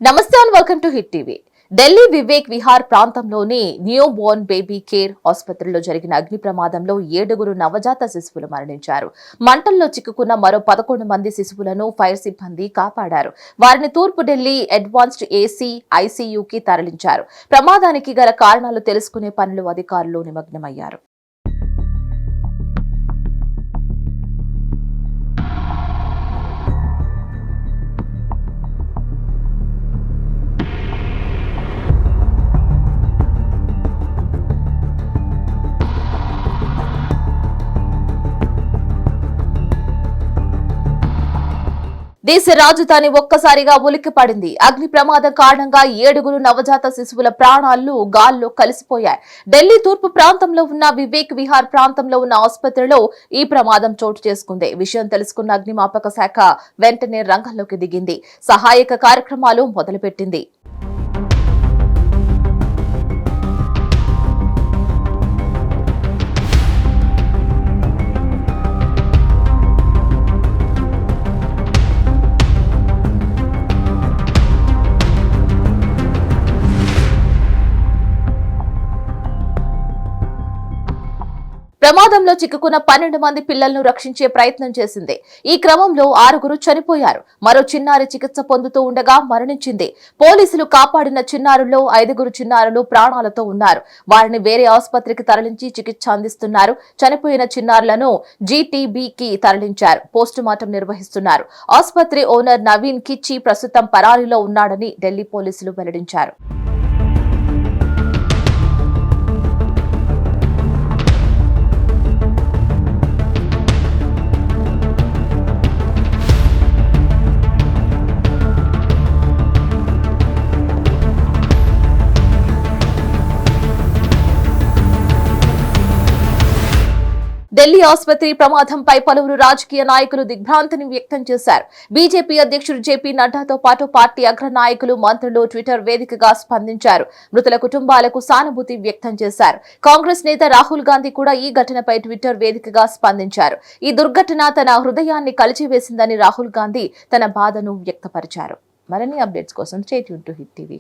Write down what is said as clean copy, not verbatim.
నమస్తే and welcome to hit TV. Delhi Vivek Vihar ప్రాంతంలోని new Born baby care ఆసుపత్రిలో జరిగిన అగ్ని ప్రమాదంలో 7 నవజాత శిశువులు మరణించారు. మంటల్లో చిక్కుకున్న మరో 11 మంది శిశువులను ఫైర్ సిబ్బంది కాపాడారు. వారిని తూర్పు ఢిల్లీ అడ్వాన్స్డ్ ఏసీ ఐసీయూకి తరలించారు. ప్రమాదానికి గల కారణాలు తెలుసుకునే పనులు అధికారులు నిమగ్నమయ్యారు. దేశ రాజధాని ఒక్కసారిగా ఉలిక్కిపడింది. అగ్ని ప్రమాదం కారణంగా 7 నవజాత శిశువుల ప్రాణాలు గాల్లో కలిసిపోయాయి. ఢిల్లీ తూర్పు ప్రాంతంలో ఉన్న వివేక్ విహార్ ప్రాంతంలో ఉన్న ఆసుపత్రిలో ఈ ప్రమాదం చోటు చేసుకుంది. విషయం తెలుసుకున్న అగ్నిమాపక శాఖ వెంటనే రంగంలోకి దిగింది. సహాయక కార్యక్రమాలు మొదలుపెట్టింది. ప్రమాదంలో చిక్కుకున్న 12 మంది పిల్లలను రక్షించే ప్రయత్నం చేసింది. ఈ క్రమంలో 6 చనిపోయారు. మరో చిన్నారి చికిత్స పొందుతూ ఉండగా మరణించింది. పోలీసులు కాపాడిన చిన్నారుల్లో 5 చిన్నారులు ప్రాణాలతో ఉన్నారు. వారిని వేరే ఆసుపత్రికి తరలించి చికిత్స అందిస్తున్నారు. చనిపోయిన చిన్నారులను జీటీబీకి తరలించారు. పోస్టుమార్టం నిర్వహిస్తున్నారు. ఆసుపత్రి ఓనర్ నవీన్ కిచ్చి ప్రస్తుతం పరారీలో ఉన్నాడని ఢిల్లీ పోలీసులు వెల్లడించారు. ఢిల్లీ ఆసుపత్రి ప్రమాదంపై పలువురు రాజకీయ నాయకులు దిగ్భ్రాంతిని వ్యక్తం చేశారు. బీజేపీ అధ్యక్షుడు జేపీ నడ్డాతో పాటు పార్టీ అగ్ర నాయకులు, మంత్రులు ట్విట్టర్ వేదికగా స్పందించారు. మృతుల కుటుంబాలకు సానుభూతి వ్యక్తం చేశారు. కాంగ్రెస్ నేత రాహుల్ గాంధీ కూడా ఈ ఘటనపై ట్విట్టర్ వేదికగా స్పందించారు. ఈ దుర్ఘటన తన హృదయాన్ని కలిచివేసిందని రాహుల్ గాంధీ తన బాధను వ్యక్తపరిచారు. మరిన్ని అప్డేట్స్ కోసం stay tune to hit TV.